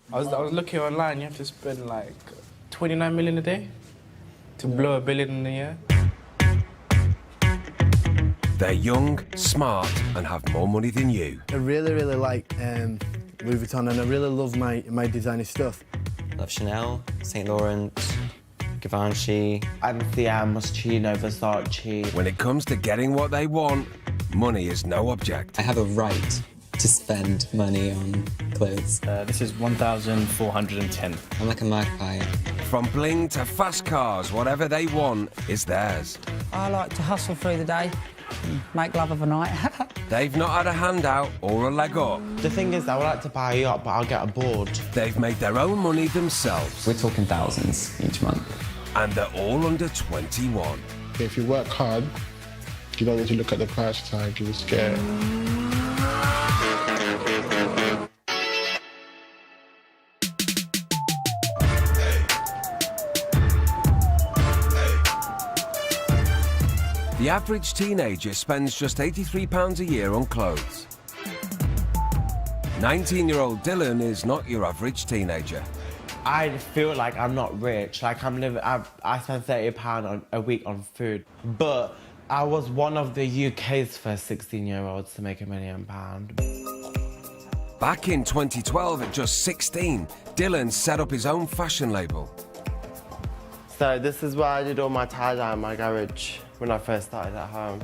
I was looking online, you have to spend like 29 million a day to blow $1 billion in a year. They're young, smart, and have more money than you. I really, really like Louis Vuitton, and I really love my designer stuff. I love Chanel, Saint Laurent, Givenchy, MCM, Moschino, Versace. When it comes to getting what they want, money is no object. I have a right to spend money on clothes. This is 1,410. I'm like a magpie. From bling to fast cars, whatever they want is theirs. I like to hustle through the day, make love of a night. They've not had a handout or a leg up. The thing is, I would like to buy a yacht, but I'll get bored. They've made their own money themselves. We're talking thousands each month. And they're all under 21. If you work hard, you don't need to look at the price tag, you just get it. The average teenager spends just £83 a year on clothes. 19-year-old Dylan is not your average teenager. I feel like I'm not rich. Like I spend £30 a week on food. But I was one of the UK's first 16-year-olds to make £1 million. Back in 2012, at just 16, Dylan set up his own fashion label. So this is where I did all my tie-dye in my garage when I first started at home.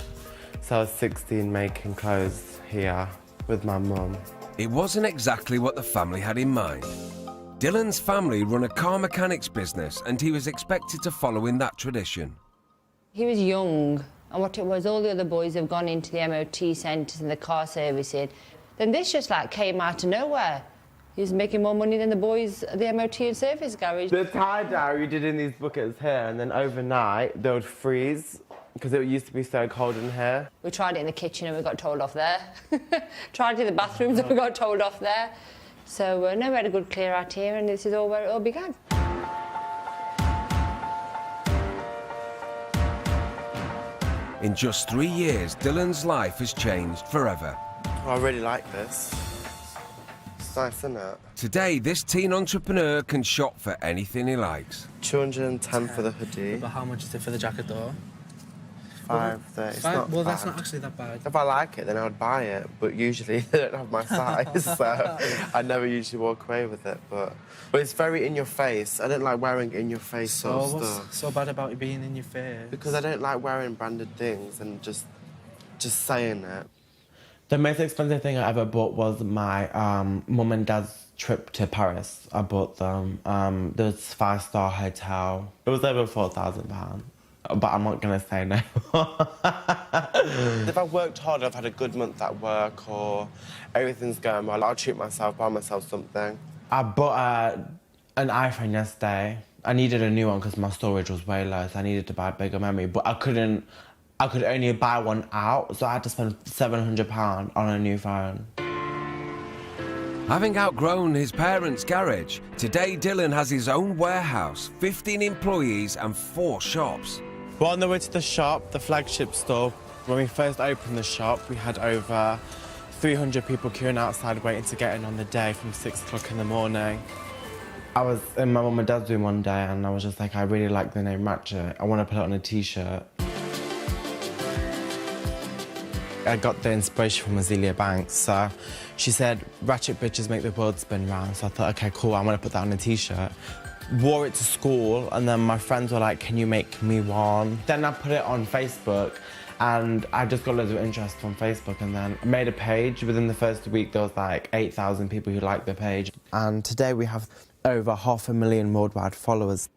So I was 16 making clothes here with my mum. It wasn't exactly what the family had in mind. Dylan's family run a car mechanics business and he was expected to follow in that tradition. He was young, and what it was, all the other boys have gone into the MOT centres and the car servicing. Then this just like came out of nowhere. He was making more money than the boys at the MOT and service garage. The tie-dye we did in these buckets here, and then overnight they would freeze because it used to be so cold in here. We tried it in the kitchen and we got told off there. Tried it in the bathrooms and we got told off there. So no, we had a good clear out here, and this is all where it all began. In just 3 years, Dylan's life has changed forever. Oh, I really like this. It's nice, isn't it? Today, this teen entrepreneur can shop for anything he likes. 210 for the hoodie. But how much is it for the jacket though? 530. It's not well, that's bad. not actually that bad. If I like it, then I would buy it. But usually they don't have my size, so I never usually walk away with it. But it's very in your face. I don't like wearing in your face sort of what's stuff. so bad about it being in your face? Because I don't like wearing branded things and just saying it. The most expensive thing I ever bought was my mum and dad's trip to Paris. I bought them. There was a 5-star hotel. It was over £4,000. But I'm not going to say no. If I've worked hard, I've had a good month at work, or everything's going well, I'll treat myself, buy myself something. I bought an iPhone yesterday. I needed a new one because my storage was way low, so I needed to buy a bigger memory, but I could only buy one out, so I had to spend £700 on a new phone. Having outgrown his parents' garage, today Dylan has his own warehouse, 15 employees and 4 shops. We're on the way to the shop, the flagship store. When we first opened the shop, we had over 300 people queuing outside waiting to get in on the day from 6 o'clock in the morning. I was in my mum and dad's room one day and I was just like, I really like the name Ratchet. I want to put it on a t-shirt. I got the inspiration from Azealia Banks, so she said, ratchet bitches make the world spin round. So I thought, okay, cool, I'm gonna put that on a t-shirt. Wore it to school, and then my friends were like, can you make me one? Then I put it on Facebook, and I just got loads of interest from Facebook, and then I made a page. Within the first week, there was like 8,000 people who liked the page. And today we have over 500,000 worldwide followers.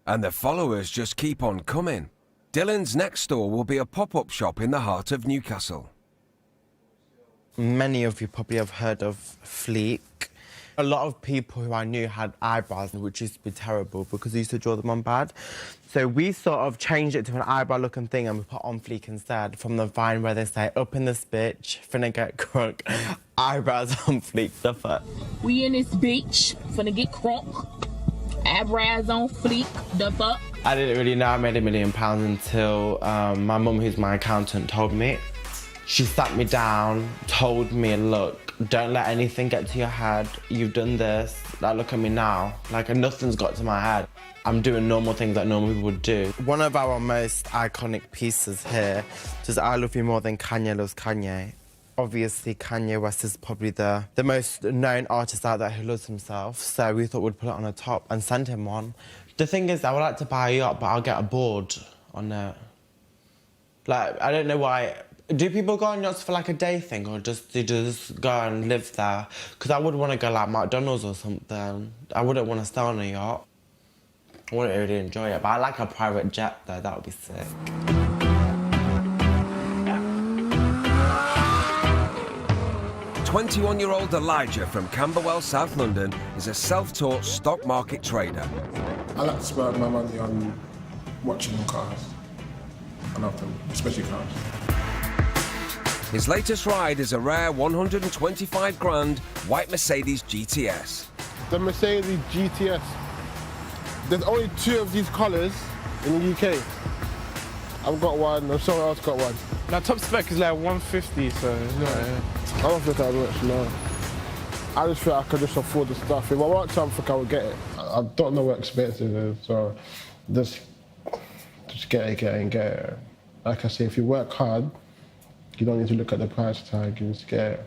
And the followers just keep on coming. Dylan's next store will be a pop-up shop in the heart of Newcastle. Many of you probably have heard of Fleek. A lot of people who I knew had eyebrows, which used to be terrible because I used to draw them on bad. So we sort of changed it to an eyebrow-looking thing and we put on Fleek instead, from the Vine where they say, up in this bitch, finna get crunk, eyebrows on Fleek, the fuck. We in this bitch, finna get crunk, eyebrows on Fleek, the fuck. I didn't really know I made £1 million until my mum, who's my accountant, told me. She sat me down, told me, look, Don't let anything get to your head. You've done this. Like, look at me now. Like, nothing's got to my head. I'm doing normal things that normal people would do. One of our most iconic pieces here is I Love You More Than Kanye Loves Kanye. Obviously, Kanye West is probably the most known artist out there who loves himself, so we thought we'd put it on a top and send him one. The thing is, I would like to buy a yacht, but I'll get bored on it. Like, I don't know why. Do people go on yachts for like a day thing, or just do you just go and live there? Because I would want to go like McDonald's or something. I wouldn't want to stay on a yacht. I wouldn't really enjoy it, but I like a private jet though, that would be sick. 21-year-old Elijah from Camberwell, South London, is a self-taught stock market trader. I like to spend my money on watching cars. I love them, especially cars. His latest ride is a rare 125 grand white Mercedes GTS. The Mercedes GTS. There's only 2 of these colours in the UK. I've got one, and someone else got one. Now, top spec is like 150, so it's not... I don't think I much, no. I just feel I could just afford the stuff. If I want something, I would get it. I don't know what expensive is, so just get it. Like I say, if you work hard, you don't need to look at the price tag, you just get it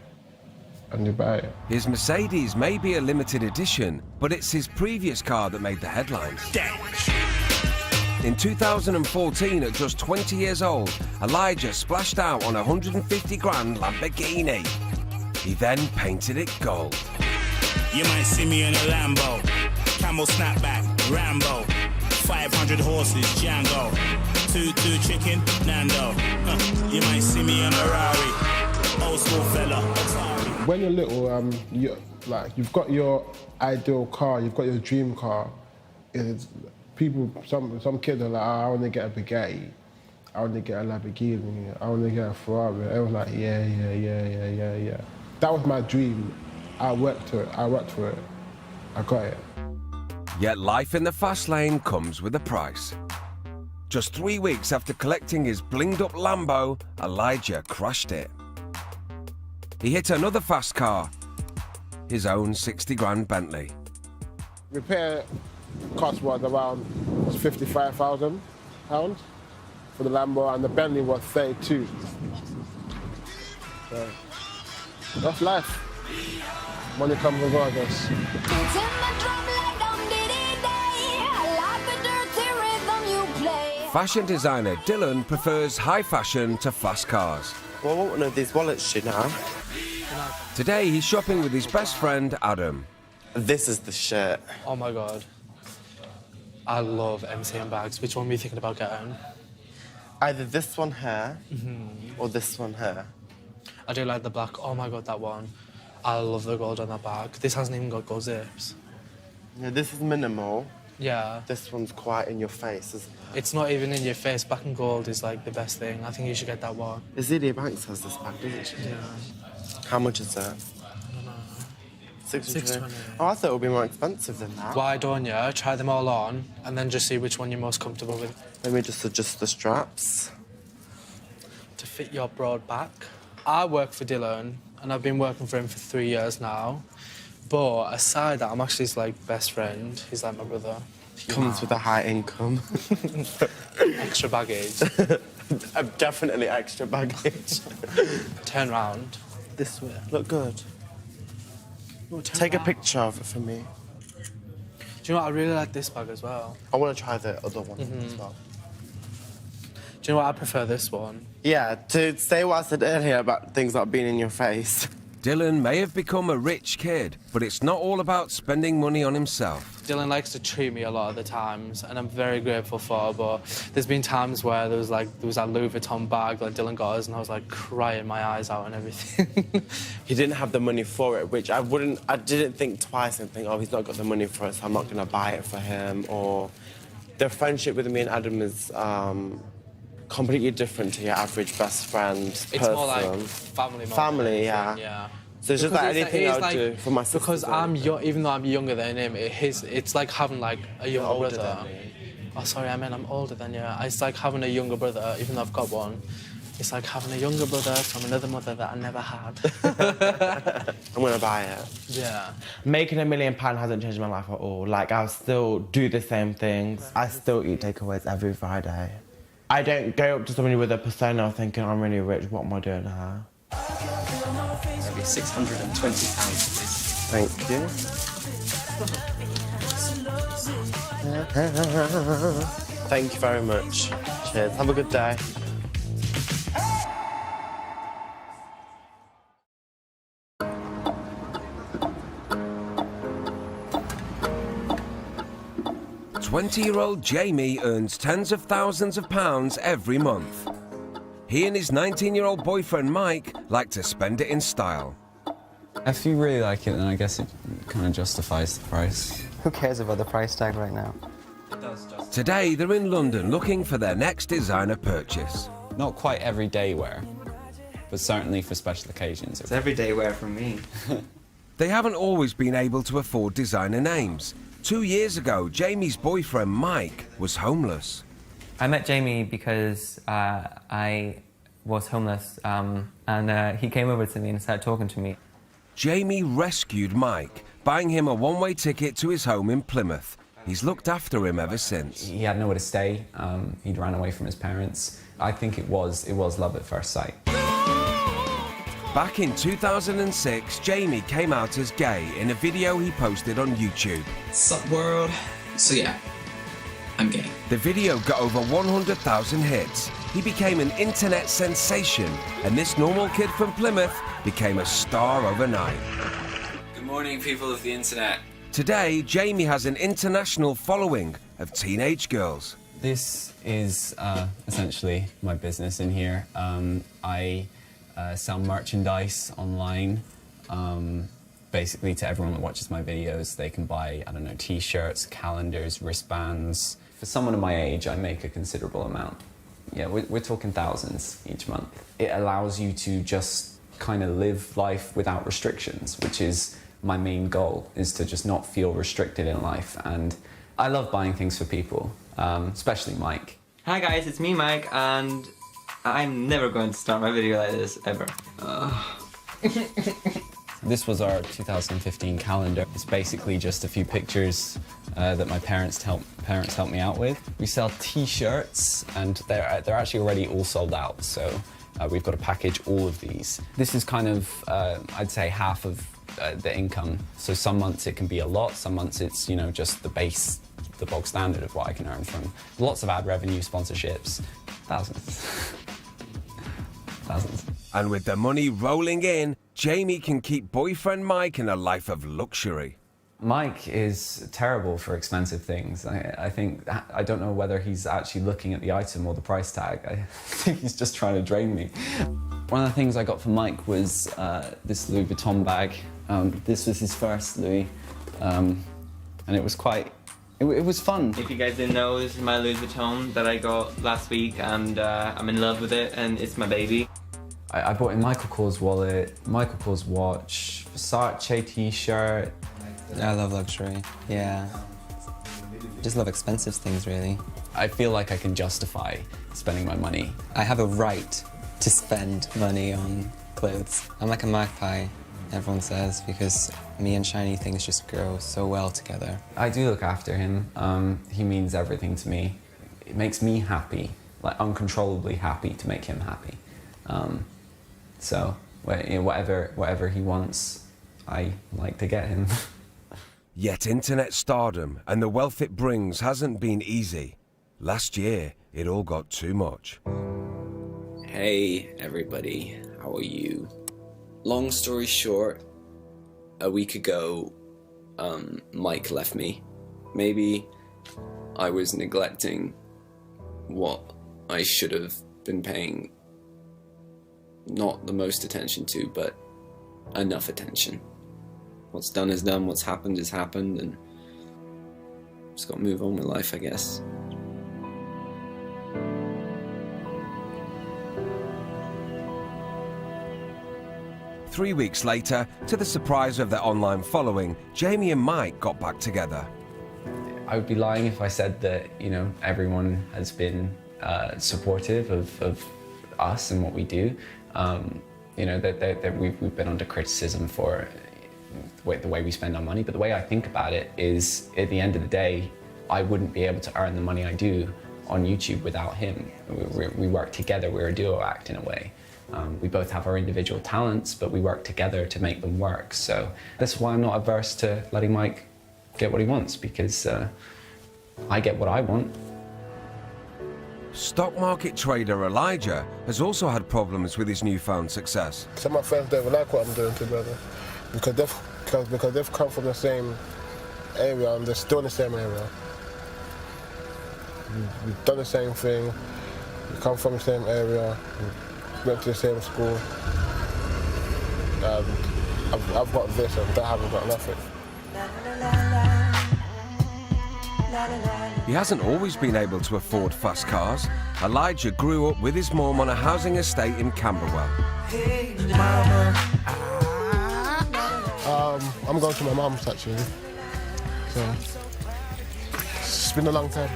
and you buy it. His Mercedes may be a limited edition, but it's his previous car that made the headlines. In 2014, at just 20 years old, Elijah splashed out on a 150 grand Lamborghini. He then painted it gold. You might see me in a Lambo, Camel snapback, Rambo, 500 horses, Django, 2 chicken, Nando. You might see me in a Rari, old school fella, Atari. When you're little, you've got your ideal car, you've got your dream car. Some kids are like, I want to get a Bugatti, I want to get a Lamborghini, I want to get a Ferrari. I was like, yeah. That was my dream. I worked for it. I got it. Yet life in the fast lane comes with a price. Just 3 weeks after collecting his blinged-up Lambo, Elijah crashed it. He hit another fast car, his own 60 grand Bentley. Repair cost was around £55,000 for the Lambo, and the Bentley was 32. So that's life. Money comes and goes, I guess. Fashion designer Dylan prefers high fashion to fast cars. Well, I want one of these wallets, you know. Today he's shopping with his best friend Adam. This is the shit. Oh my god. I love MCM bags. Which one were you thinking about getting? Either this one here or this one here. I do like the black. Oh my god, that one. I love the gold on that bag. This hasn't even got gold zips. Yeah, this is minimal. Yeah. This one's quite in your face, isn't it? It's not even in your face. Black and gold is like the best thing. I think you should get that one. Azealia Banks has this bag, doesn't she? Yeah. How much is it? I don't know. 620. Oh, I thought it would be more expensive than that. Why don't you try them all on and then just see which one you're most comfortable with? Let me just adjust the straps. To fit your broad back. I work for Dylan and I've been working for him for 3 years now. But aside that, I'm actually his like best friend. He's like my brother. Comes with a high income. Extra baggage. Definitely extra baggage. Turn round. This way. Look good. Take a picture of it for me. Do you know what? I really like this bag as well. I want to try the other one as well. Do you know what? I prefer this one. Yeah, to say what I said earlier about things not being in your face. Dylan may have become a rich kid, but it's not all about spending money on himself. Dylan likes to treat me a lot of the times, and I'm very grateful for, but there's been times where there was that Louis Vuitton bag that Dylan got us, and I was like crying my eyes out and everything. He didn't have the money for it, which I didn't think twice and think, oh, he's not got the money for it, so I'm not going to buy it for him, or the friendship with me and Adam is completely different to your average best friend person. It's more like family. Family, yeah. So it's just like anything I would do for my sister. Because I'm even though I'm younger than him, it's like having like a younger brother. Oh, sorry, I meant I'm older than you. It's like having a younger brother, even though I've got one. It's like having a younger brother from another mother that I never had. I'm gonna buy it. Yeah. Making £1 million hasn't changed my life at all. Like, I'll still do the same things. I still eat takeaways every Friday. I don't go up to somebody with a persona thinking I'm really rich, what am I doing here? Maybe £620, please. Thank you. Thank you very much. Cheers. Have a good day. "20-year-old Jamie earns tens of thousands of pounds every month. He and his 19-year-old boyfriend Mike like to spend it in style. If you really like it, then I guess it kind of justifies the price. Who cares about the price tag right now? Today, they're in London looking for their next designer purchase. Not quite everyday wear, but certainly for special occasions. It's everyday wear from me. They haven't always been able to afford designer names. 2 years ago, Jamie's boyfriend Mike was homeless. I met Jamie because I was homeless, and he came over to me and started talking to me. Jamie rescued Mike, buying him a one-way ticket to his home in Plymouth. He's looked after him ever since. He had nowhere to stay. He'd ran away from his parents. I think it was love at first sight. Back in 2006, Jamie came out as gay in a video he posted on YouTube. Sup world? So yeah, I'm gay. The video got over 100,000 hits. He became an internet sensation, and this normal kid from Plymouth became a star overnight. Good morning, people of the internet. Today, Jamie has an international following of teenage girls. This is essentially my business in here. I sell merchandise online. Basically, to everyone that watches my videos, they can buy, I don't know, t-shirts, calendars, wristbands. For someone of my age, I make a considerable amount. Yeah, we're talking thousands each month. It allows you to just kind of live life without restrictions, which is my main goal, is to just not feel restricted in life. And I love buying things for people, especially Mike. Hi guys, it's me, Mike, and I'm never going to start my video like this, ever. This was our 2015 calendar. It's basically just a few pictures that my parents helped me out with. We sell t-shirts, and they're actually already all sold out, so we've got to package all of these. This is kind of, I'd say, half of the income. So some months it can be a lot, some months it's, you know, just the base, the bog standard of what I can earn from lots of ad revenue, sponsorships, thousands. Thousands. And with the money rolling in, Jamie can keep boyfriend Mike in a life of luxury. Mike is terrible for expensive things. I don't know whether he's actually looking at the item or the price tag. I think he's just trying to drain me. One of the things I got for Mike was this Louis Vuitton bag. This was his first Louis, and it was quite, it was fun. If you guys didn't know, this is my Louis Vuitton that I got last week, and I'm in love with it, and it's my baby. I bought him Michael Kors wallet, Michael Kors watch, Versace t-shirt. I love luxury, yeah. Just love expensive things, really. I feel like I can justify spending my money. I have a right to spend money on clothes. I'm like a magpie, everyone says, because me and shiny things just grow so well together. I do look after him. He means everything to me. It makes me happy, like uncontrollably happy to make him happy. So whatever he wants, I like to get him. Yet internet stardom and the wealth it brings hasn't been easy. Last year, it all got too much. Hey everybody, how are you? Long story short, a week ago, Mike left me. Maybe I was neglecting what I should have been paying not the most attention to, but enough attention. What's done is done, what's happened is happened, and just gotta move on with life, I guess. Three weeks later, to the surprise of their online following, Jamie and Mike got back together. I would be lying if I said that, you know, everyone has been supportive of us and what we do. You know, that we've been under criticism for the way we spend our money, but the way I think about it is, at the end of the day, I wouldn't be able to earn the money I do on YouTube without him. We work together, we're a duo act in a way. We both have our individual talents, but we work together to make them work. So that's why I'm not averse to letting Mike get what he wants, because I get what I want. Stock market trader Elijah has also had problems with his newfound success. Some of my friends don't even like what I'm doing together because they've come from the same area and they're still in the same area. We've done the same thing, we come from the same area, we went to the same school. I've got this and they haven't got nothing. He hasn't always been able to afford fast cars. Elijah grew up with his mum on a housing estate in Camberwell. Hey, mama. I'm going to my mum's actually, so it's been a long time.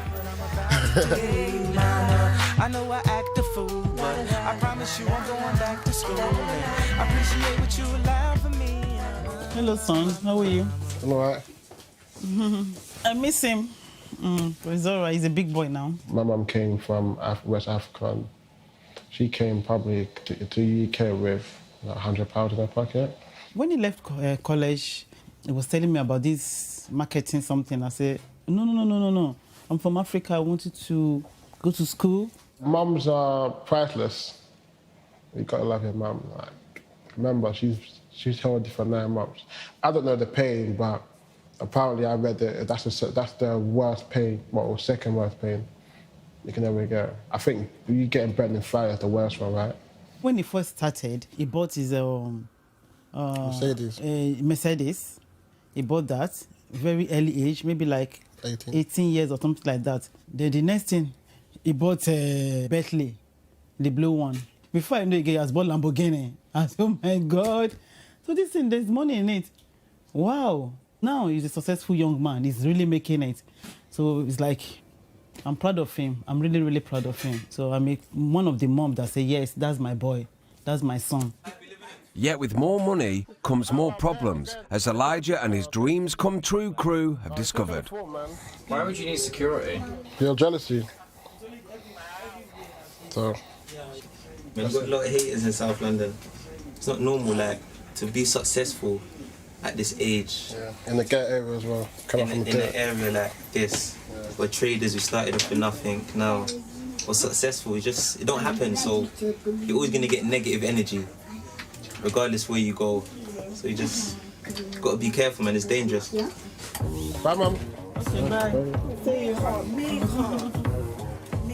Hey, mama. I know I act a fool, but I promise you I'm going back to school. And I appreciate what you allowed for me. Hello, son. How are you? I'm alright. I miss him. But he's alright. He's a big boy now. My mum came from West Africa. And she came probably to the UK with like £100 in her pocket. When he left college, he was telling me about this marketing something. I said, no. I'm from Africa. I wanted to go to school. Mums are priceless. You gotta love your mum. Like, remember, she's held you for 9 months. I don't know the pain, but apparently I read that that's the worst pain, well, second worst pain you can ever get. I think you getting pregnant fire is the worst one, right? When he first started, he bought his Mercedes. He bought that very early age, maybe like 18 years or something like that. Then the next thing, he bought a Bentley, the blue one. Before I know he has bought Lamborghini. I said, oh my God. So this thing, there's money in it. Wow. Now he's a successful young man. He's really making it. So it's like, I'm proud of him. I'm really, really proud of him. So I'm one of the moms that say, yes, that's my boy. That's my son. Yet with more money comes more problems, as Elijah and his dreams come true crew have discovered. Why would you need security? Your jealousy. So. You've got a lot of haters in South London. It's not normal, like, to be successful at this age. Yeah. In the ghetto area as well. In an area like this, we're traders, we started off with nothing. Now we're successful. It don't happen. So you're always gonna get negative energy, regardless where you go. So you just gotta be careful, man. It's dangerous. Bye, mum. Okay, bye. See you.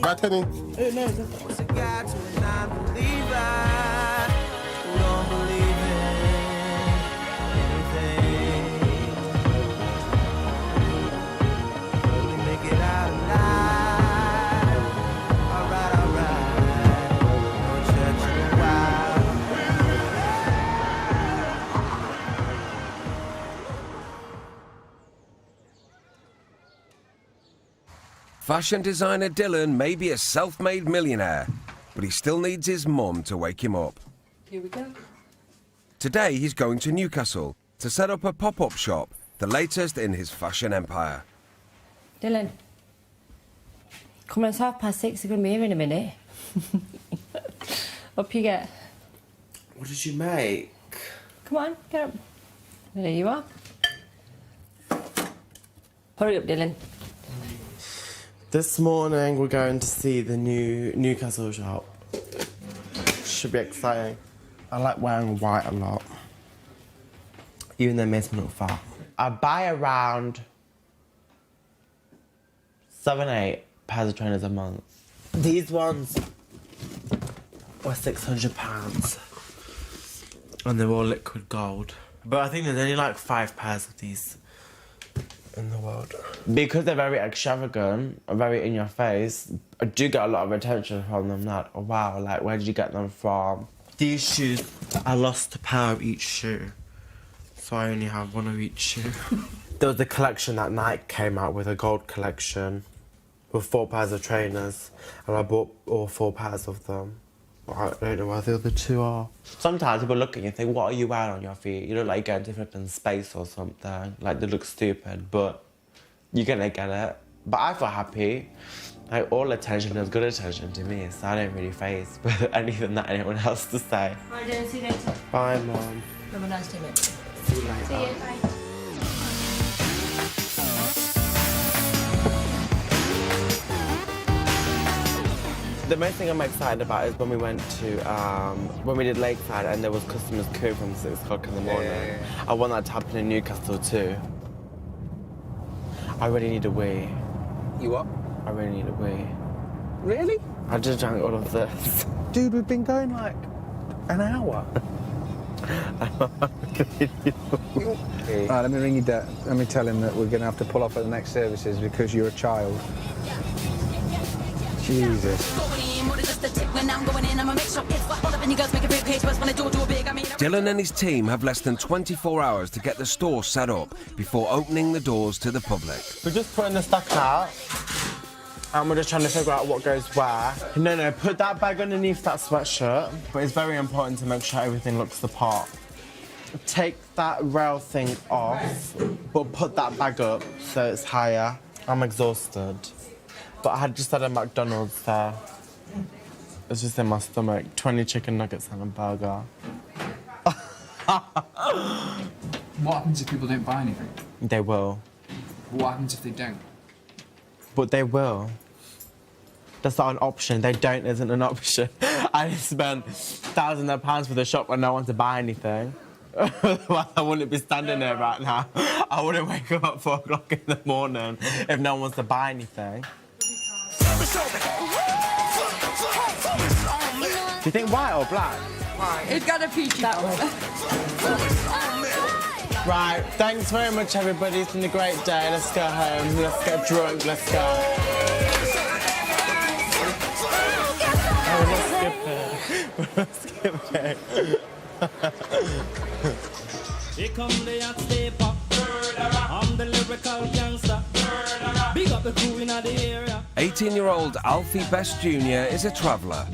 Bye, Tenny. What's a guy to a non-believer who don't believe in anything? We make it out alive. Alright. No church in a while. Fashion designer Dylan may be a self-made millionaire, but he still needs his mum to wake him up. Here we go. Today he's going to Newcastle to set up a pop-up shop, the latest in his fashion empire. Dylan, come on, it's 6:30. You're going to be here in a minute. Up you get. What did you make? Come on, get up. There you are. Hurry up, Dylan. This morning we're going to see the new Newcastle shop. Should be exciting. I like wearing white a lot, even though it makes me look fat. I buy around 7-8 pairs of trainers a month. These ones were £600, and they're all liquid gold. But I think there's only like 5 pairs of these in the world. Because they're very extravagant, very in your face, I do get a lot of attention from them. Like, oh wow, like where did you get them from? These shoes, I lost a pair of each shoe, so I only have one of each shoe. There was a collection that Nike came out with, a gold collection with 4 pairs of trainers, and I bought all 4 pairs of them. I don't know where the other two are. Sometimes people look at you and think, what are you wearing on your feet? You look like you're going to flipping space or something. Like, they look stupid, but you're gonna get it. But I feel happy. Like, all attention is good attention to me, so I don't really face anything that anyone else to say. Bye, Jen. See you later. Bye, Mum. Have a nice day, mate. See you later. See you. Bye. The most thing I'm excited about is when we went to, when we did Lakeside and there was customers queuing from 6 o'clock in the morning. Yeah. I want that to happen in Newcastle too. I really need a wee. You what? I really need a wee. Really? I just drank all of this. Dude, we've been going like an hour. Let me ring your dad. Let me tell him that we're going to have to pull off at the next services because you're a child. Jesus. Dylan and his team have less than 24 hours to get the store set up before opening the doors to the public. We're just putting the stock out and we're just trying to figure out what goes where. No, put that bag underneath that sweatshirt, but it's very important to make sure everything looks the part. Take that rail thing off, but put that bag up so it's higher. I'm exhausted. But I had just had a McDonald's there. It's just in my stomach. 20 chicken nuggets and a burger. What happens if people don't buy anything? They will. What happens if they don't? But they will. That's not an option. They don't isn't an option. I didn't spend thousands of pounds for the shop when no one to buy anything. Well, I wouldn't be standing there right now. I wouldn't wake up at 4 o'clock in the morning if no one wants to buy anything. Do you think white or black? White. It's got a peachy color. Right, thanks very much, everybody. It's been a great day. Let's go home. Let's get drunk. Let's go. Oh, let's skip it. Here come the hot stepper. I'm the lyrical gangster. Big up the crew in the area. 18-year-old Alfie Best Jr. is a traveller.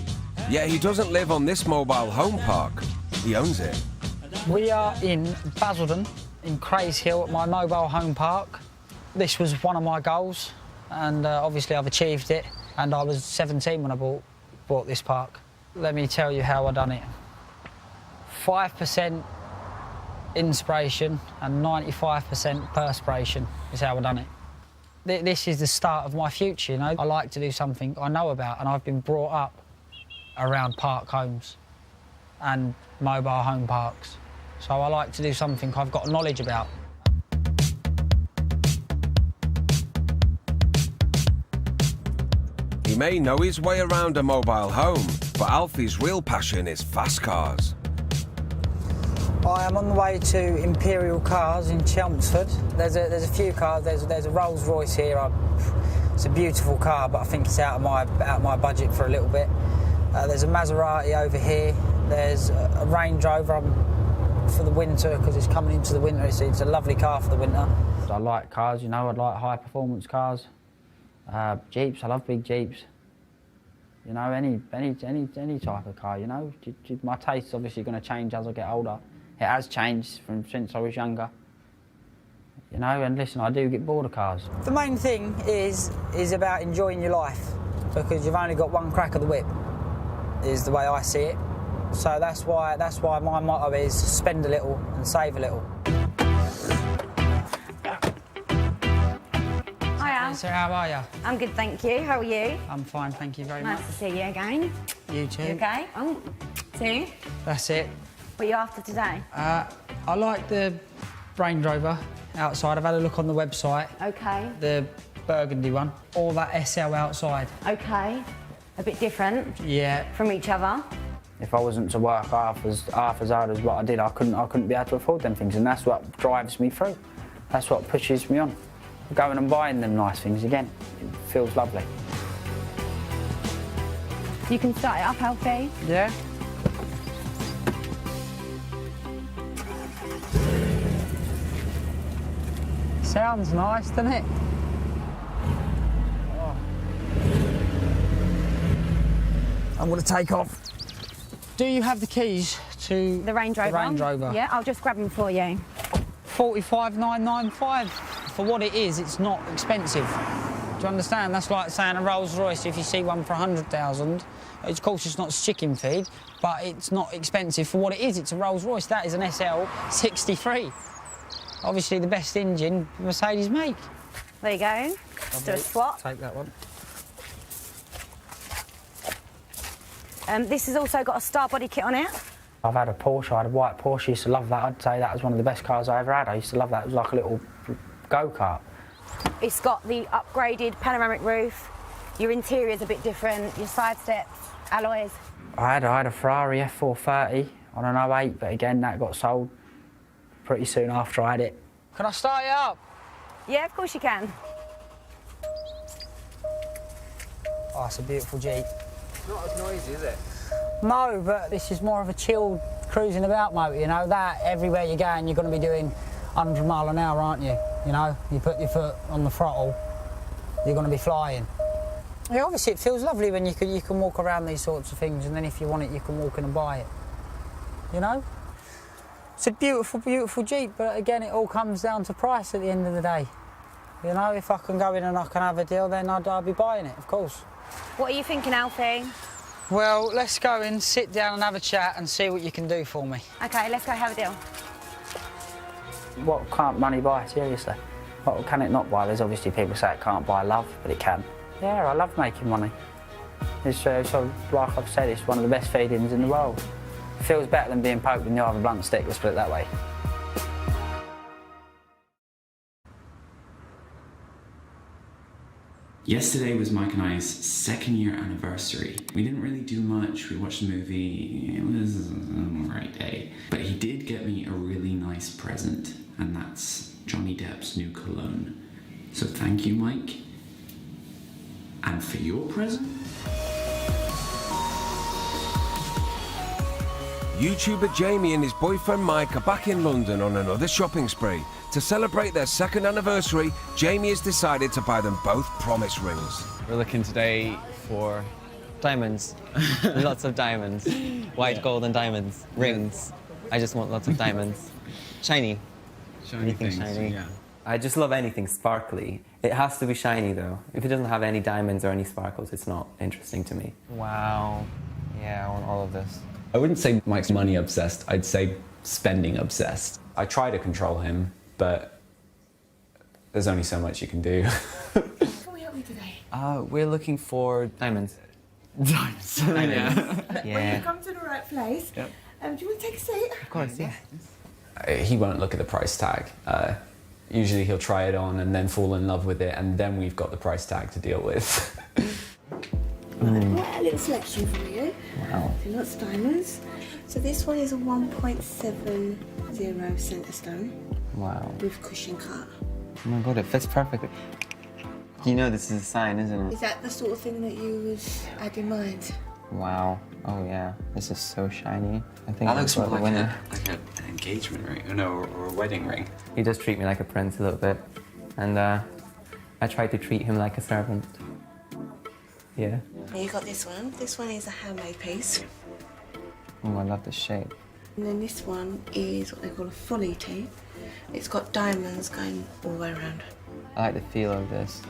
Yet he doesn't live on this mobile home park. He owns it. We are in Basildon, in Crays Hill, at my mobile home park. This was one of my goals, and obviously I've achieved it. And I was 17 when I bought this park. Let me tell you how I done it. 5% inspiration and 95% perspiration is how I done it. This is the start of my future, you know. I like to do something I know about, and I've been brought up around park homes and mobile home parks. So I like to do something I've got knowledge about. He may know his way around a mobile home, but Alfie's real passion is fast cars. I am on the way to Imperial Cars in Chelmsford. There's a few cars. There's a Rolls Royce here. It's a beautiful car, but I think it's out of my budget for a little bit. There's a Maserati over here. There's a Range Rover for the winter because it's coming into the winter. It's a lovely car for the winter. I like cars, you know. I like high performance cars. Jeeps. I love big Jeeps. You know, any type of car. You know, my taste's obviously going to change as I get older. It has changed from since I was younger. You know, and listen, I do get bored of cars. The main thing is about enjoying your life, because you've only got one crack of the whip, is the way I see it. So that's why my motto is spend a little and save a little. Hiya. So how are you? I'm good, thank you. How are you? I'm fine, thank you very much. Nice to see you again. You too. You okay? Oh, two. That's it. What are you after today? I like the Range Rover outside. I've had a look on the website. Okay. The burgundy one. Or that SL outside. Okay. A bit different. Yeah. From each other. If I wasn't to work half as hard as what I did, I couldn't be able to afford them things, and that's what drives me through. That's what pushes me on. Going and buying them nice things again. It feels lovely. You can start it up, Alfie. Yeah. Sounds nice, doesn't it? Oh. I'm going to take off. Do you have the keys to The Range Rover? The Range Rover. Yeah, I'll just grab them for you. 45,995. For what it is, it's not expensive. Do you understand? That's like saying a Rolls Royce, if you see one for 100,000, of course it's not chicken feed, but it's not expensive for what it is. It's a Rolls Royce. That is an SL 63. Obviously the best engine Mercedes make. There you go. Just do a swap. Take that one. This has also got a star body kit on it. I've had a Porsche, I had a white Porsche, used to love that. I'd say that was one of the best cars I ever had. I used to love that. It was like a little go-kart. It's got the upgraded panoramic roof. Your interior's a bit different, your side steps, alloys. I had a Ferrari F430 on an 08, but again, that got sold pretty soon after I had it. Can I start it up? Yeah, of course you can. Oh, it's a beautiful Jeep. It's not as noisy, is it? No, but this is more of a chilled cruising about motor, you know, that everywhere you're going, you're going to be doing 100 mile an hour, aren't you? You know, you put your foot on the throttle, you're going to be flying. Yeah, obviously it feels lovely when you can walk around these sorts of things, and then if you want it, you can walk in and buy it. You know? It's a beautiful, beautiful Jeep, but again, it all comes down to price at the end of the day. You know, if I can go in and I can have a deal, then I'd be buying it, of course. What are you thinking, Alfie? Well, let's go in, sit down and have a chat and see what you can do for me. OK, let's go have a deal. What can't money buy, seriously? What can it not buy? There's obviously people say it can't buy love, but it can. Yeah, I love making money. It's so, like I've said, it's one of the best feedings in the world. It feels better than being poked in the eye with a blunt stick, let's put it that way. Yesterday was Mike and I's second-year anniversary. We didn't really do much. We watched the movie. It was an alright day. But he did get me a really nice present, and that's Johnny Depp's new cologne. So thank you, Mike. And for your present? YouTuber Jamie and his boyfriend Mike are back in London on another shopping spree. To celebrate their second anniversary, Jamie has decided to buy them both promise rings. We're looking today for diamonds. Lots of diamonds. White, gold and diamonds. Rings. I just want lots of diamonds. Shiny. Anything things, shiny. yeah. I just love anything sparkly. It has to be shiny though. If it doesn't have any diamonds or any sparkles, it's not interesting to me. Wow. Yeah, I want all of this. I wouldn't say Mike's money obsessed, I'd say spending obsessed. I try to control him, but there's only so much you can do. Can we help you today? We're looking for diamonds. Diamonds. Yeah. Well, you come to the right place. Yep. Do you want to take a seat? Of course, yeah. He won't look at the price tag. Usually he'll try it on and then fall in love with it, and then we've got the price tag to deal with. Quite a little selection for you. Wow. Lots of diamonds. So this one is a 1.70 centre stone Wow. with cushion cut. Oh my god, it fits perfectly. You know this is a sign, isn't it? Is that the sort of thing that you would add in mind? Wow. Oh yeah. This is so shiny. I think That that's looks more the like winner. an engagement ring, no, or a wedding ring. He does treat me like a prince a little bit. And I try to treat him like a servant. Yeah. And you got this one. This one is a handmade piece. Oh, I love the shape. And then this one is what they call a full ET. It's got diamonds going all the way around. I like the feel of this.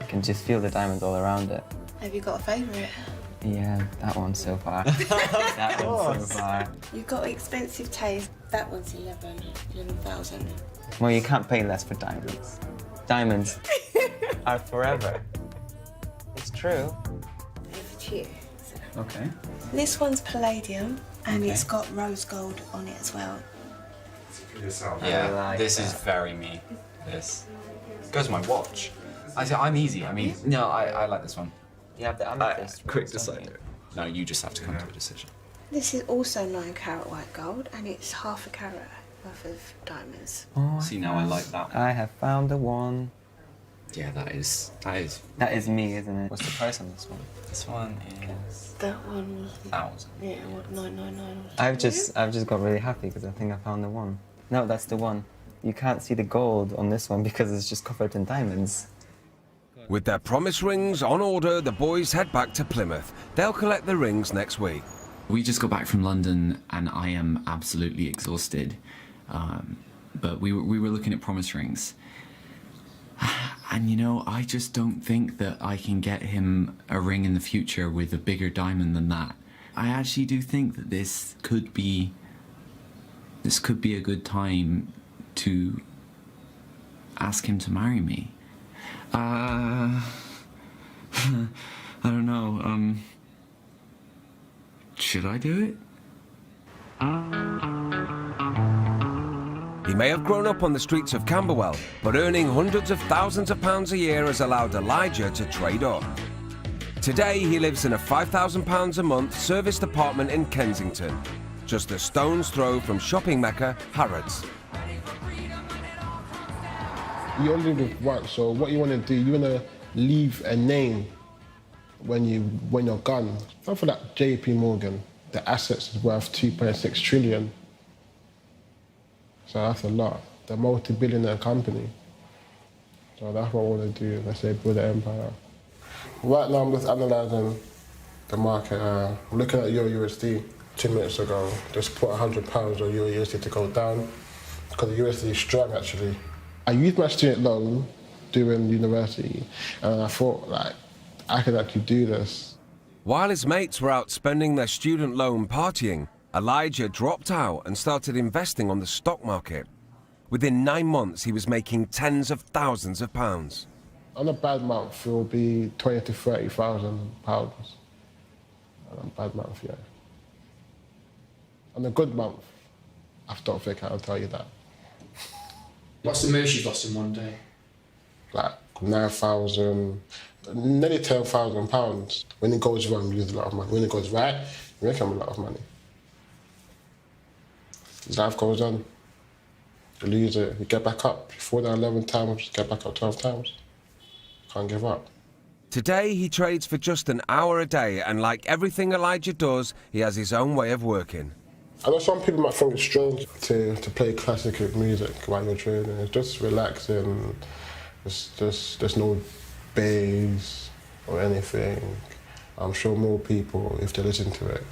I can just feel the diamonds all around it. Have you got a favourite? Yeah, that one so far. That one so far. You've got expensive taste. That one's 11,000. Well, you can't pay less for diamonds. Diamonds are forever. It's true. Over to you. Okay. This one's palladium, and Okay. it's got rose gold on it as well. Yeah, this is very me. This goes with my watch. I'm easy. I mean, no, I like this one. You have the amethyst. Quick decider. No, you just have to come to a decision. This is also 9 carat white gold, and it's half a carat worth of diamonds. Oh, See, now I like that one. I have found the one. Yeah, that is. That is me, isn't it? What's the price on this one? This one is That one was 1,000. yeah, what 999. I've just got really happy because I think I found the one. No, that's the one. You can't see the gold on this one because it's just covered in diamonds. With their promise rings on order, the boys head back to Plymouth. They'll collect the rings next week. We just got back from London and I am absolutely exhausted. But we were looking at promise rings. And you know, I just don't think that I can get him a ring in the future with a bigger diamond than that. I actually do think that this could be a good time to ask him to marry me. I don't know, should I do it? He may have grown up on the streets of Camberwell, but earning hundreds of thousands of pounds a year has allowed Elijah to trade up. Today, he lives in a £5,000 a month serviced apartment in Kensington, just a stone's throw from shopping mecca Harrods. You only live once, so what you want to do, you want to leave a name when you're gone. Something like JP Morgan, the assets is worth 2.6 trillion. So that's a lot. They're a multi-billionaire company. So that's what I want to do, let's say build an empire. Right now I'm just analysing the market. I'm looking at Euro USD 2 minutes ago. Just put £100 on Euro USD to go down because the USD is strong actually. I used my student loan during university and I thought like, I could actually do this. While his mates were out spending their student loan partying, Elijah dropped out and started investing on the stock market. Within 9 months, he was making tens of thousands of pounds. On a bad month, it will be 20 to 30,000 pounds. On a bad month, yeah. On a good month, I don't think I'll tell you that. What's the most you've lost in one day? Like 9,000, nearly 10,000 pounds. When it goes wrong, you lose a lot of money. When it goes right, you make a lot of money. Life goes on. You lose it, you get back up. You fall down 11 times, get back up 12 times. Can't give up. Today, he trades for just an hour a day, and like everything Elijah does, he has his own way of working. I know some people might think it's strange to play classical music while you're trading. It's just relaxing. There's no bass or anything. I'm sure more people, if they listen to it,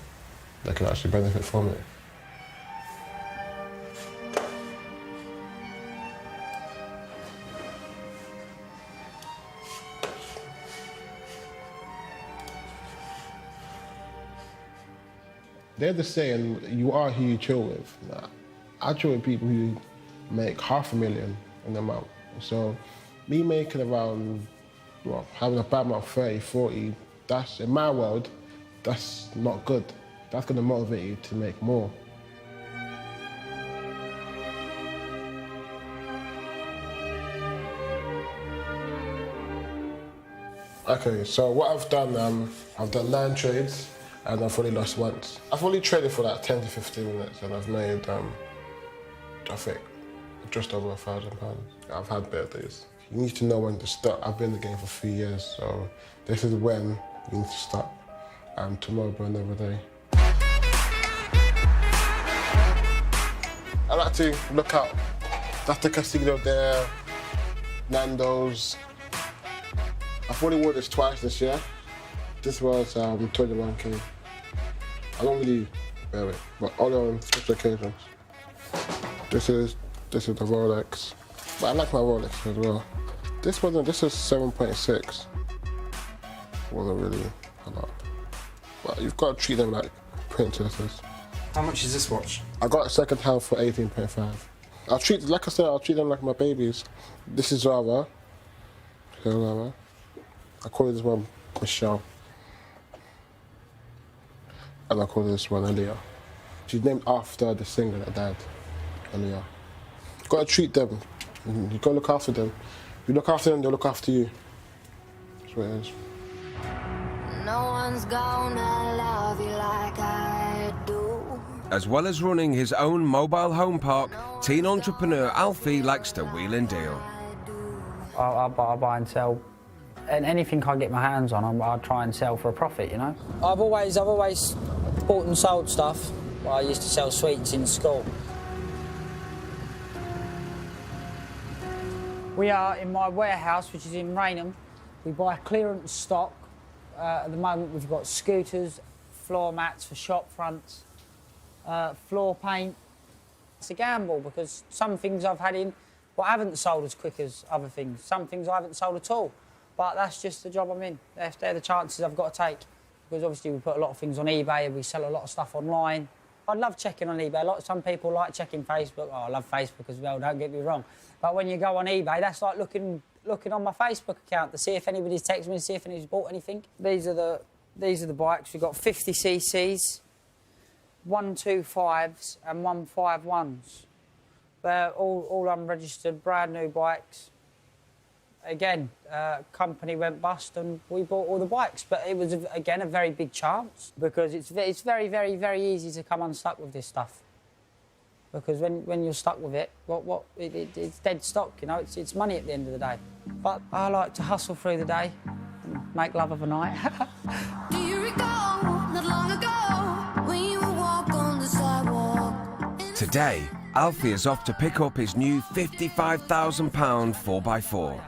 they can actually benefit from it. They're the saying, you are who you chill with. I chill with people who make $500,000 in a month. So me making around, well, having a bad month, 30, 40, that's, in my world, that's not good. That's gonna motivate you to make more. Okay, so what I've done 9 trades. And I've only lost once. I've only traded for like 10 to 15 minutes and I've made, I think, just over £1,000. I've had better days. You need to know when to stop. I've been in the game for 3 years, so this is when you need to stop. Tomorrow will be another day. I like to look out. That's the casino there, Nando's. I've only worn this twice this year. This was 21k. I don't really wear it, but only on special occasions. This is the Rolex, but I like my Rolex as well. This is 7.6. Wasn't really a lot, but you've got to treat them like princesses. How much is this watch? I got a second hand for 18.5. Like I said, I'll treat them like my babies. This is Zara. Zara. I call this one Michelle. And I call this one Aaliyah. She's named after the singer that died, Aaliyah. You gotta treat them. You gotta look after them. If you look after them, they'll look after you. That's what it is. No one's gonna love you like I do. As well as running his own mobile home park, teen entrepreneur Alfie likes to wheel and deal. I buy and sell. And anything I get my hands on, I try and sell for a profit, you know? I've always bought and sold stuff. I used to sell sweets in school. We are in my warehouse, which is in Rainham. We buy clearance stock. At the moment, we've got scooters, floor mats for shop fronts, floor paint. It's a gamble because some things I've had in, but I haven't sold as quick as other things. Some things I haven't sold at all. But that's just the job I'm in. They're the chances I've got to take. Because obviously we put a lot of things on eBay and we sell a lot of stuff online. I love checking on eBay. Some people like checking Facebook. Oh, I love Facebook as well, don't get me wrong. But when you go on eBay, that's like looking on my Facebook account to see if anybody's texted me, to see if anybody's bought anything. These are the bikes. We've got 50 cc's, 125s and 151s. They're all unregistered, brand new bikes. Again, company went bust and we bought all the bikes. But it was, again, a very big chance because it's very, very, very easy to come unstuck with this stuff. Because when you're stuck with it, it's dead stock, you know, it's money at the end of the day. But I like to hustle through the day and make love of a night. Do you recall not long ago when you would walk on the sidewalk? Today, Alfie is off to pick up his new £55,000 4x4.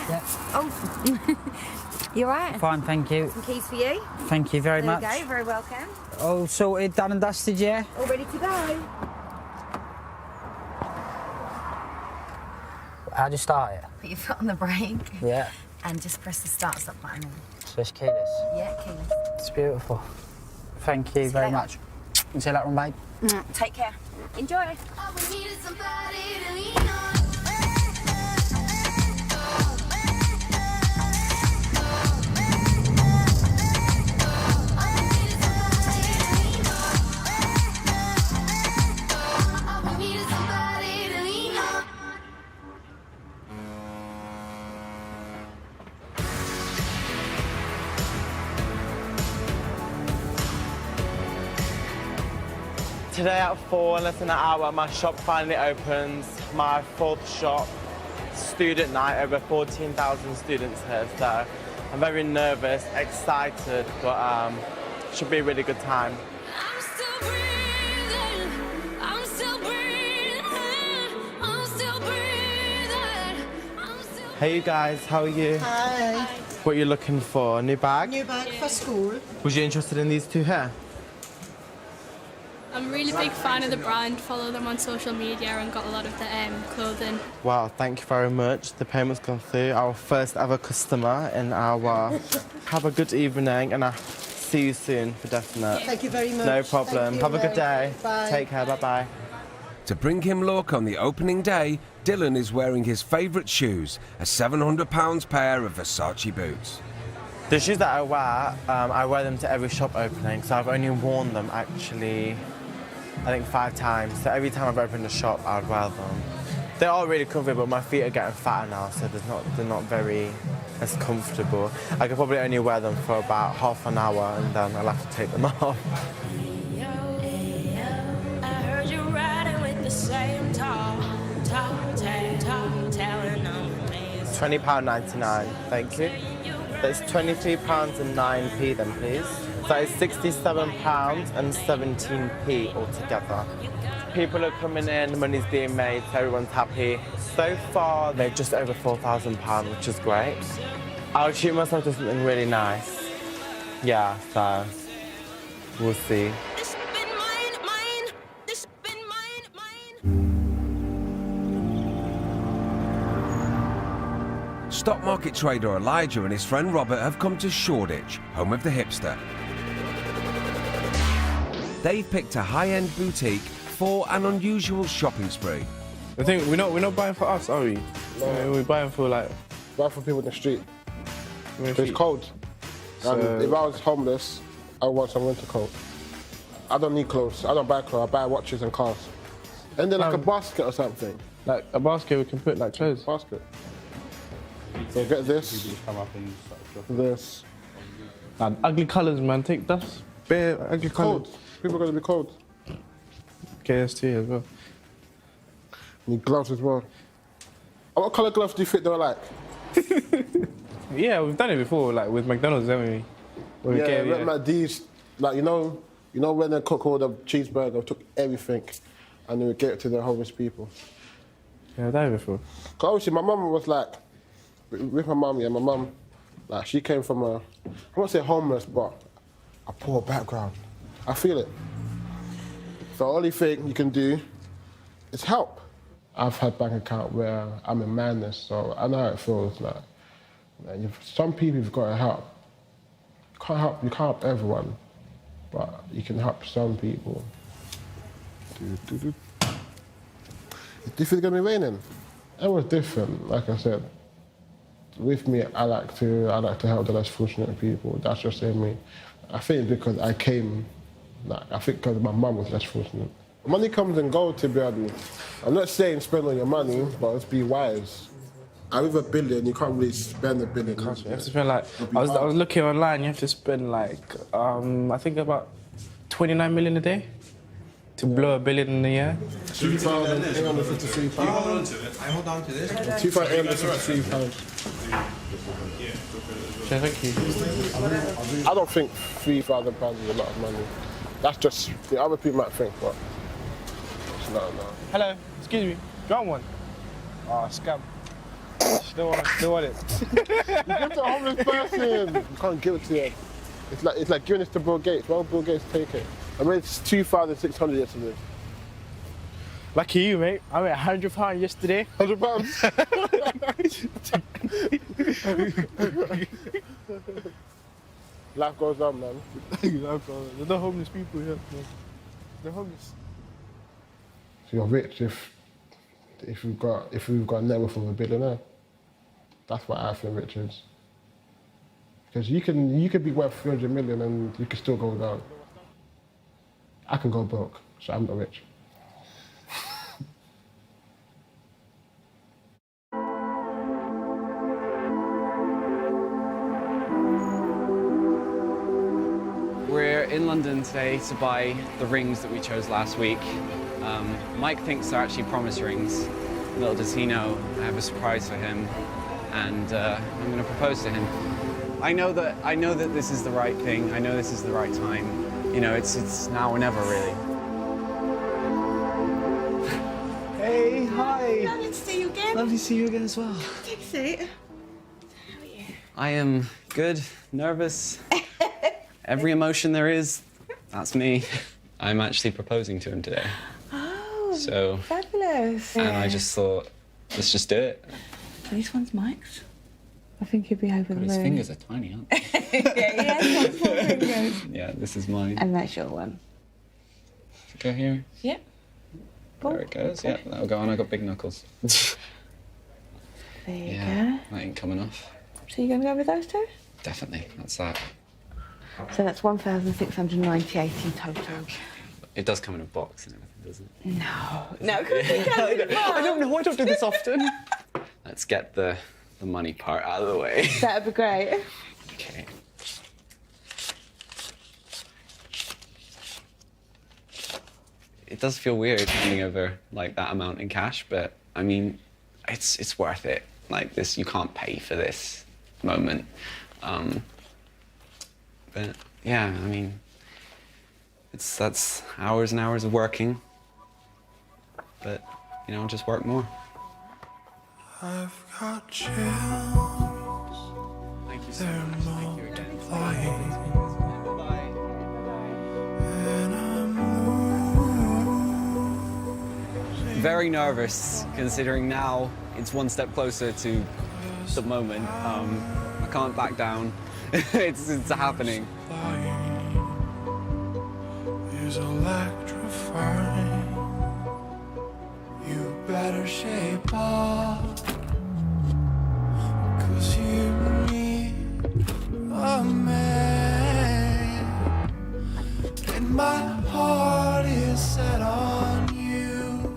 Yeah. Oh, you all right? Fine, thank you. Some keys for you. Thank you very much. There you go, very welcome. All sorted, done and dusted, yeah? All ready to go. How do you start it? Put your foot on the brake. Yeah. And just press the start-stop button. So it's keyless? Yeah, keyless. It's beautiful. Thank you very much. You see that one, babe? Take care. Enjoy. Today at 4, in less than an hour, my shop finally opens. My 4th shop, student night, over 14,000 students here. So I'm very nervous, excited, but should be a really good time. Hey you guys, how are you? Hi. What are you looking for? A new bag? New bag for school. Was you interested in these two here? I'm a really big fan of the brand, follow them on social media and got a lot of the clothing. Wow, thank you very much. The payment's gone through. Our first ever customer in our... Have a good evening and I'll see you soon for definite. Thank you very much. No problem. Have a good day. Bye. Take care, bye-bye. To bring him luck on the opening day, Dylan is wearing his favourite shoes, a £700 pair of Versace boots. The shoes that I wear them to every shop opening, so I've only worn them actually, I think 5 times. So every time I've opened a shop, I'd wear them. They are really comfy, but my feet are getting fatter now, so they're not very as comfortable. I could probably only wear them for about half an hour, and then I'll have to take them off. £20.99, thank you. That's £23.09 then, please. So it's £67.17 altogether. People are coming in, money's being made, so everyone's happy. So far, they're just over £4,000, which is great. I'll treat myself to something really nice. Yeah, so we'll see. Stock market trader Elijah and his friend Robert have come to Shoreditch, home of the hipster. They've picked a high-end boutique for an unusual shopping spree. I think we're not buying for us, are we? No. We're buying for people in the street. It's cold. So... And if I was homeless, I would want some winter coat. I don't need clothes. I don't buy clothes. I buy watches and cars. And then like a basket or something. Like a basket we can put like clothes. Basket. So get this. This. And ugly colours, man. Take dust. Bare ugly colours. People are going to be cold. KST as well. Need gloves as well. What colour gloves do you think they're like? Yeah, we've done it before, like with McDonald's, haven't we? Like these, like you know when they cook all the cheeseburger, took everything, and they would get it to the homeless people. Yeah, I've done it before. Cause obviously my mum was like, with my mum, like she came from I won't say homeless, but a poor background. I feel it. The only thing you can do is help. I've had bank account where I'm in madness, so I know how it feels. Like, man, some people you've got to help. You can't help everyone, but you can help some people. Is this gonna be raining? It was different, like I said. With me, I like to help the less fortunate people. That's just in me. I think because I came, I think because my mum was less fortunate. Money comes and goes, to be honest. I'm not saying spend all your money, but let's be wise. With $1 billion, you can't really spend $1 billion. You have to spend like, I was looking online, you have to spend like, I think about 29 million a day to blow $1 billion in a year. £2,853. You hold on to it. I hold on to this. £2,853. Thank you. I don't think £3,000 is a lot of money. That's just, the other people might think, but it's not. Hello, excuse me, do you want one? Oh, scam. Still want it. You give it to a homeless person. You can't give it to him. It's like giving it to Bill Gates. Why would Bill Gates take it? I made 2,600 yesterday. Lucky you, mate. I made £100 yesterday. £100? Life goes on, man. Life goes on. There's no homeless people here, man. They're homeless. So you're rich if we've got a net worth of a billionaire. That's what I think rich is. Because you could be worth 300 million and you can still go down. I can go broke, so I'm not rich. We're in London today to buy the rings that we chose last week. Mike thinks they're actually promise rings. Little does he know, I have a surprise for him, and I'm going to propose to him. I know that this is the right thing. I know this is the right time. You know, it's now or never, really. Hey, hi. Lovely to see you again. Lovely to see you again as well. Take a seat. How are you? I am good, nervous. Every emotion there is, that's me. I'm actually proposing to him today. Oh, so fabulous. And I just thought, let's just do it. This one's Mike's. I think he'd be over the moon. His fingers are tiny, aren't they? Yeah, he has got small fingers. Yeah, this is mine. And that's your one. Go here. Yep. There it goes. Yeah, that'll go on. I got big knuckles. There you Yeah, that ain't coming off. So you're going to go with those two? Definitely, that's that. So that's 1,698 in total. It does come in a box and everything, doesn't it? No, of course it comes in a box. I don't know. I don't do this often. Let's get the money part out of the way. That'd be great. Okay. It does feel weird handing over like that amount in cash, but I mean, it's worth it. Like this, you can't pay for this moment. But yeah, I mean, that's hours and hours of working. But you know, just work more. I've got chills. Thank you so They're much. Thank you again. multiplying. Very nervous, considering now it's one step closer to the moment. I can't back down. it's happening. Is electrifying. You better shape up, 'cause you need a man, and my heart is set on you.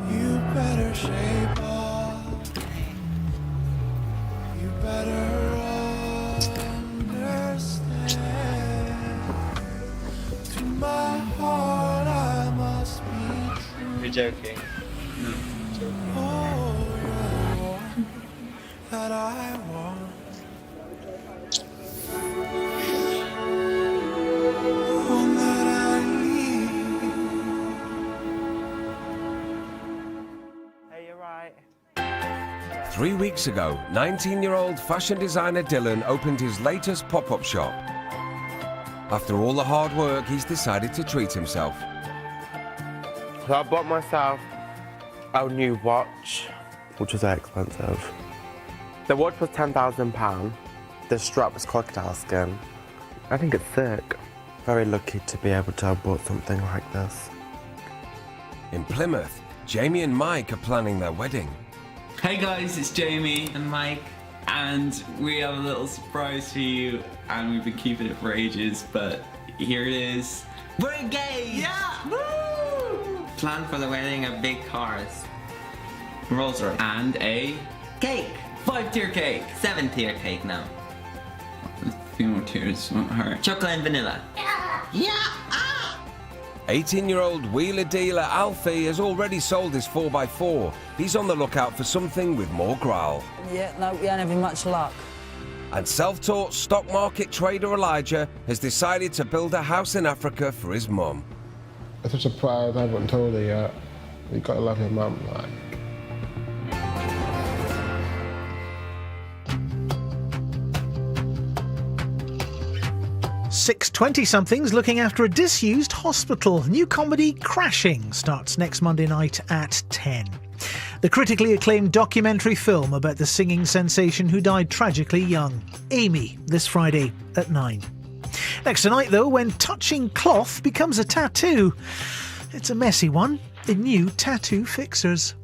You better shape up. You better understand. To my heart, I must be true. You're joking. No. Oh, you're the one that I want. One that I need. Hey, you're right. 3 weeks ago, 19-year-old fashion designer Dylan opened his latest pop-up shop. After all the hard work, he's decided to treat himself. So I bought myself a new watch, which was very expensive. The watch was £10,000. The strap was crocodile skin. I think it's sick. Very lucky to be able to have bought something like this. In Plymouth, Jamie and Mike are planning their wedding. Hey guys, it's Jamie and Mike. And we have a little surprise for you, and we've been keeping it for ages, but here it is. We're engaged! Yeah! Woo! Plan for the wedding of big cars. Rolls Royce. And a Cake! 5-tier cake. 7-tier cake now. A few more tiers won't hurt. Chocolate and vanilla. Yeah! 18-year-old wheeler dealer Alfie has already sold his 4x4. He's on the lookout for something with more growl. Yeah, no, we ain't having much luck. And self-taught stock market trader Elijah has decided to build a house in Africa for his mum. It's a surprise, I haven't told her yet. You gotta love your mum, like. 6 20-somethings looking after a disused hospital. New comedy Crashing starts next Monday night at 10. The critically acclaimed documentary film about the singing sensation who died tragically young, Amy, this Friday at 9. Next tonight, though, when touching cloth becomes a tattoo. It's a messy one in new Tattoo Fixers.